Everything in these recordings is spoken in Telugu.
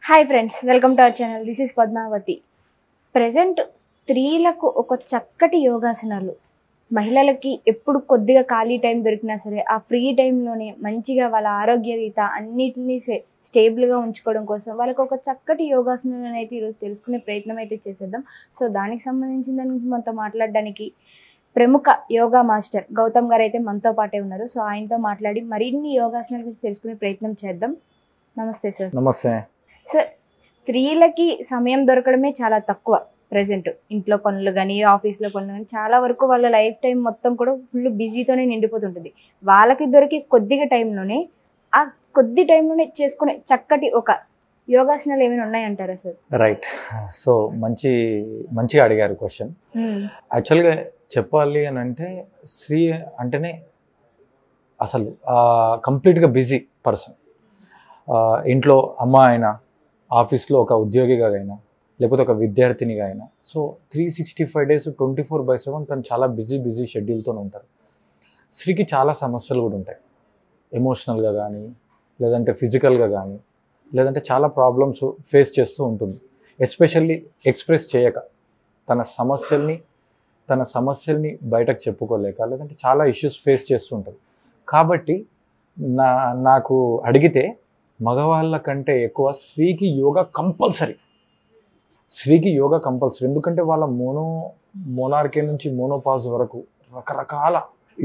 Hi friends, welcome to our channel. This is Padmavathi. Present స్త్రీలకు ఒక చక్కటి యోగాసనాలు, మహిళలకి ఎప్పుడు కొద్దిగా ఖాళీ టైం దొరికినా సరే ఆ ఫ్రీ టైంలోనే మంచిగా వాళ్ళ ఆరోగ్యరీత అన్నిటినీ స్టేబుల్గా ఉంచుకోవడం కోసం వాళ్ళకు ఒక చక్కటి యోగాసనాలను అయితే ఈరోజు తెలుసుకునే ప్రయత్నం అయితే చేసేద్దాం. సో దానికి సంబంధించిన దాని గురించి మనతో మాట్లాడడానికి ప్రముఖ యోగా మాస్టర్ గౌతమ్ గారు అయితే మనతో పాటే ఉన్నారు. సో ఆయనతో మాట్లాడి మరిన్ని యోగాసనాల గురించి తెలుసుకునే ప్రయత్నం చేద్దాం. నమస్తే సార్. నమస్తే సార్. స్త్రీలకి సమయం దొరకడమే చాలా తక్కువ. ప్రజెంట్ ఇంట్లో పనులు కానీ ఆఫీస్లో పనులు కానీ చాలా వరకు వాళ్ళ లైఫ్ టైం మొత్తం కూడా ఫుల్ బిజీతోనే నిండిపోతుంటుంది. వాళ్ళకి దొరికే కొద్దిగా టైంలోనే ఆ కొద్ది టైంలోనే చేసుకునే చక్కటి ఒక యోగాసనాలు ఏమైనా ఉన్నాయంటారా సార్? రైట్. సో మంచిగా అడిగారు క్వశ్చన్. యాక్చువల్గా చెప్పాలి అని అంటే స్త్రీ అంటేనే అసలు కంప్లీట్గా బిజీ పర్సన్. ఇంట్లో అమ్మ అయినా, ఆఫీస్లో ఒక ఉద్యోగిగా అయినా, లేకపోతే ఒక విద్యార్థినిగా అయినా, సో 365 days 24/7 తను చాలా బిజీ షెడ్యూల్తో ఉంటారు. స్త్రీకి చాలా సమస్యలు కూడా ఉంటాయి, ఎమోషనల్గా కానీ, లేదంటే ఫిజికల్గా కానీ, లేదంటే చాలా ప్రాబ్లమ్స్ ఫేస్ చేస్తూ ఉంటుంది. ఎస్పెషల్లీ ఎక్స్ప్రెస్ చేయక, తన సమస్యల్ని బయటకు చెప్పుకోలేక, లేదంటే చాలా ఇష్యూస్ ఫేస్ చేస్తూ ఉంటుంది. కాబట్టి నాకు అడిగితే మగవాళ్ళ కంటే ఎక్కువ స్త్రీకి యోగా కంపల్సరీ. ఎందుకంటే వాళ్ళ మోనార్కే నుంచి మోనోపాజ్ వరకు రకరకాల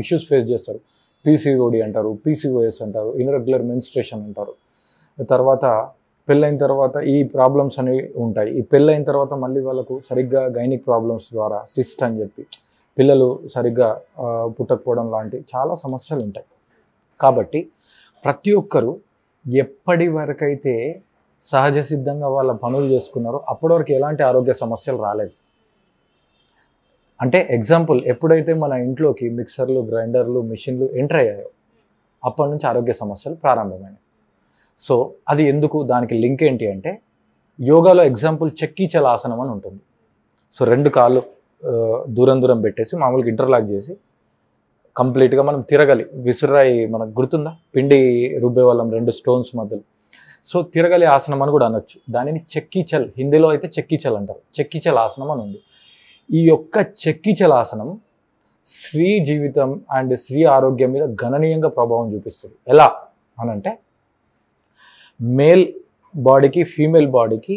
ఇష్యూస్ ఫేస్ చేస్తారు. పీసీఓడి అంటారు, పీసీఓఎస్ అంటారు, ఇర్రెగ్యులర్ మెన్స్ట్రేషన్ అంటారు. తర్వాత పెళ్ళైన తర్వాత ఈ ప్రాబ్లమ్స్ అనేవి ఉంటాయి. ఈ పెళ్ళైన తర్వాత మళ్ళీ వాళ్ళకు సరిగ్గా గైనిక్ ప్రాబ్లమ్స్ ద్వారా సిస్ట్ అని చెప్పి పిల్లలు సరిగ్గా పుట్టకపోవడం లాంటి చాలా సమస్యలు ఉంటాయి. కాబట్టి ప్రతి ఒక్కరూ ఎప్పటి వరకైతే సహజ సిద్ధంగా వాళ్ళ పనులు చేసుకున్నారో అప్పటి వరకు ఎలాంటి ఆరోగ్య సమస్యలు రాలేదు. అంటే ఎగ్జాంపుల్, ఎప్పుడైతే మన ఇంట్లోకి మిక్సర్లు, గ్రైండర్లు, మిషన్లు ఎంటర్ అయ్యాయో అప్పటి నుంచి ఆరోగ్య సమస్యలు ప్రారంభమైనాయి. సో అది ఎందుకు, దానికి లింక్ ఏంటి అంటే, యోగాలో ఎగ్జాంపుల్ చెక్కీ చల ఆసనం అని ఉంటుంది. సో 2 కాళ్ళు దూరం పెట్టేసి మామూలుగా ఇంటర్లాక్ చేసి కంప్లీట్గా మనం తిరగాలి. విసురాయి మనకు గుర్తుందా, పిండి రుబ్బే వాళ్ళం 2 స్టోన్స్ మధ్యలో. సో తిరగలి ఆసనం అని కూడా అనొచ్చు. దానిని చెక్కీచల్, హిందీలో అయితే చెక్కీచల్ అంటారు. చెక్కీచల్ ఆసనం అని ఉంది. ఈ యొక్క చెక్కీచల్ ఆసనం స్త్రీ జీవితం అండ్ స్త్రీ ఆరోగ్యం మీద గణనీయంగా ప్రభావం చూపిస్తుంది. ఎలా అనంటే, మేల్ బాడీకి ఫీమేల్ బాడీకి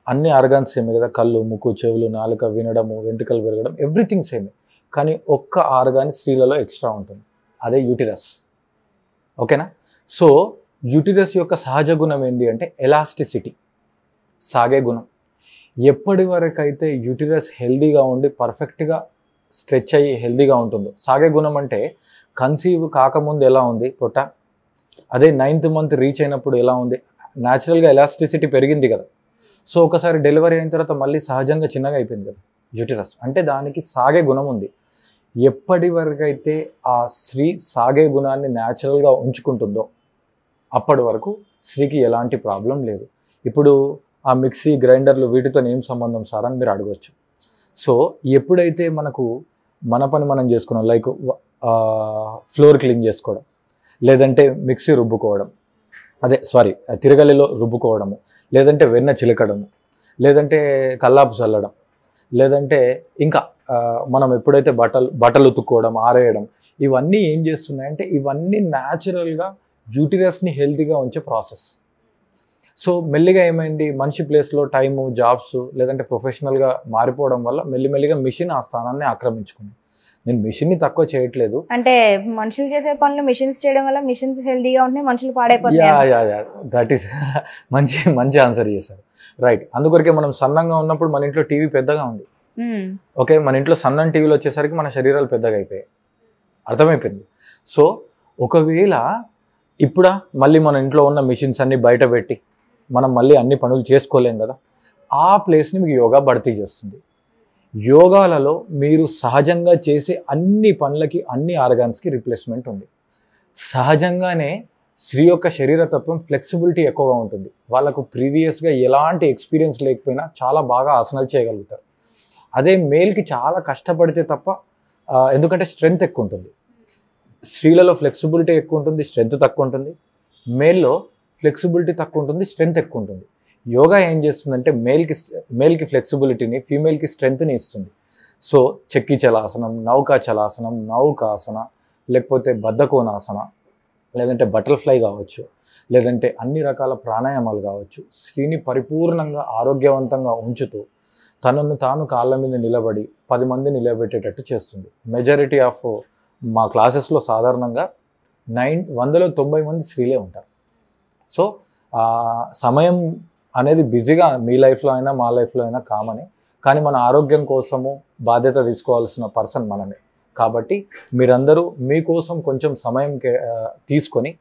అన్ని ఆర్గాన్స్ సేమే కదా. కళ్ళు, ముక్కు, చెవులు, నాలుక, వినడము, వెంట్రుకలు పెరగడం, ఎవ్రీథింగ్ సేమే. కానీ ఒక్క ఆర్గాన్ స్త్రీలలో ఎక్స్ట్రా ఉంటుంది, అదే యూటిరస్. ఓకేనా? సో యూటిరస్ యొక్క సహజ గుణం ఏంటి అంటే ఎలాస్టిసిటీ, సాగే గుణం. ఎప్పటి వరకైతే యూటిరస్ హెల్దీగా ఉండి పర్ఫెక్ట్గా స్ట్రెచ్ అయ్యి హెల్దీగా ఉంటుందో, సాగే గుణం అంటే కన్సీవ్ కాకముందు ఎలా ఉంది పొట్ట, అదే 9th month రీచ్ అయినప్పుడు ఎలా ఉంది, న్యాచురల్గా ఎలాస్టిసిటీ పెరిగింది కదా. సో ఒకసారి డెలివరీ అయిన తర్వాత మళ్ళీ సహజంగా చిన్నగా అయిపోయింది కదా యూటిరస్. అంటే దానికి సాగే గుణం ఉంది. ఎప్పటి వరకైతే ఆ స్త్రీ సాగే గుణాన్ని న్యాచురల్గా ఉంచుకుంటుందో అప్పటి వరకు స్త్రీకి ఎలాంటి ప్రాబ్లం లేదు. ఇప్పుడు ఆ మిక్సీ, గ్రైండర్లు వీటితో ఏం సంబంధం సార్ అని మీరు అడగవచ్చు. సో ఎప్పుడైతే మన పని మనం చేసుకున్నాం, లైక్ ఫ్లోర్ క్లీన్ చేసుకోవడం, లేదంటే మిక్సీ రుబ్బుకోవడం, తిరగలిలో రుబ్బుకోవడము, లేదంటే వెన్న చిలకడము, లేదంటే కల్లాపు చల్లడం, లేదంటే ఇంకా మనం ఎప్పుడైతే బట్టలు ఉతుక్కోవడం, ఆరేయడం, ఇవన్నీ ఏం చేస్తున్నాయంటే ఇవన్నీ న్యాచురల్గా యూటిరస్ని హెల్తీగా ఉంచే ప్రాసెస్. సో మెల్లిగా ఏమైంది, మనిషి ప్లేస్లో టైము, జాబ్స్, లేదంటే ప్రొఫెషనల్గా మారిపోవడం వల్ల మెల్లిమెల్లిగా మిషన్ ఆ స్థానాన్ని ఆక్రమించుకుంది. నేను మిషన్ని తక్కువ చేయట్లేదు, అంటే మనుషులు చేసే పనులు మిషన్స్ చేయడం వల్ల మిషన్స్ హెల్దీగా ఉంటే మనుషులు పాడైపోతాయి. దట్ ఈస్ మంచి ఆన్సర్ చేశారు. రైట్. అందుకొరకే మనం సన్నంగా ఉన్నప్పుడు మన ఇంట్లో టీవీ పెద్దగా ఉంది. ఓకే, మన ఇంట్లో సన్నని టీవీలు వచ్చేసరికి మన శరీరాలు పెద్దగా అయిపోయాయి. అర్థమైపోయింది. సో ఒకవేళ మళ్ళీ మన ఇంట్లో ఉన్న మిషన్స్ అన్ని బయట పెట్టి మనం మళ్ళీ అన్ని పనులు చేసుకోలేం కదా, ఆ ప్లేస్ని మీకు యోగా భర్తీ చేస్తుంది. యోగాలలో మీరు సహజంగా చేసే అన్ని పనులకి, అన్ని ఆర్గాన్స్కి రిప్లేస్మెంట్ ఉంది. సహజంగానే స్త్రీ యొక్క శరీరతత్వం ఫ్లెక్సిబిలిటీ ఎక్కువగా ఉంటుంది. వాళ్ళకు ప్రీవియస్గా ఎలాంటి ఎక్స్పీరియన్స్ లేకపోయినా చాలా బాగా ఆసనాలు చేయగలుగుతారు. అదే మేల్కి చాలా కష్టపడితే తప్ప, ఎందుకంటే స్ట్రెంగ్త్ ఎక్కువ ఉంటుంది. స్త్రీలలో ఫ్లెక్సిబిలిటీ ఎక్కువ ఉంటుంది, స్ట్రెంగ్త్ తక్కువ ఉంటుంది. మేల్లో ఫ్లెక్సిబిలిటీ తక్కువ ఉంటుంది, స్ట్రెంగ్త్ ఎక్కువ ఉంటుంది. యోగా ఏం చేస్తుందంటే మేల్కి ఫ్లెక్సిబిలిటీని, ఫీమేల్కి స్ట్రెంగ్త్ని ఇస్తుంది. సో చెక్కి చలాసనం, నౌకా చలాసనం, నౌకాసన, లేకపోతే బద్ధకోనాసన, లేదంటే బటర్ఫ్లై కావచ్చు, లేదంటే అన్ని రకాల ప్రాణాయామాలు కావచ్చు, స్త్రీని పరిపూర్ణంగా ఆరోగ్యవంతంగా ఉంచుతూ తనను తాను కాళ్ళ మీద నిలబడి 10 మంది నిలబెట్టేటట్టు చేస్తుంది. మెజారిటీ ఆఫ్ మా క్లాసెస్లో సాధారణంగా 100లో 90 మంది స్త్రీలే ఉంటారు. సో సమయం అనేది బిజీగా మీ లైఫ్లో అయినా మా లైఫ్లో అయినా కామనే, కానీ మన ఆరోగ్యం కోసము బాధ్యత తీసుకోవాల్సిన పర్సన్ మనమే. కాబట్టి మీరందరూ మీకోసం కొంచెం సమయం తీసుకొని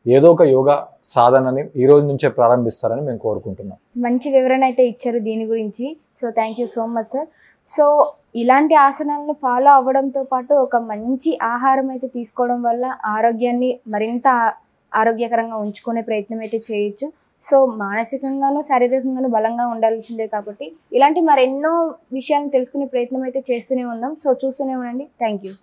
ఏదో ఒక యోగా సాధనని ఈ రోజు నుంచే ప్రారంభిస్తారని మేము కోరుకుంటున్నాం. మంచి వివరణ అయితే ఇచ్చారు దీని గురించి. So thank you so much sir. So ఇలాంటి ఆసనాలను ఫాలో అవ్వడంతో పాటు ఒక మంచి ఆహారం అయితే తీసుకోవడం వల్ల ఆరోగ్యాన్ని మరింత ఆరోగ్యకరంగా ఉంచుకునే ప్రయత్నం అయితే చేయొచ్చు. సో మానసికంగాను శారీరకంగాను బలంగా ఉండాల్సిందే కాబట్టి ఇలాంటి మరెన్నో విషయాలను తెలుసుకునే ప్రయత్నం అయితే చేస్తూనే ఉన్నాం. సో చూస్తూనే ఉండండి. Thank you.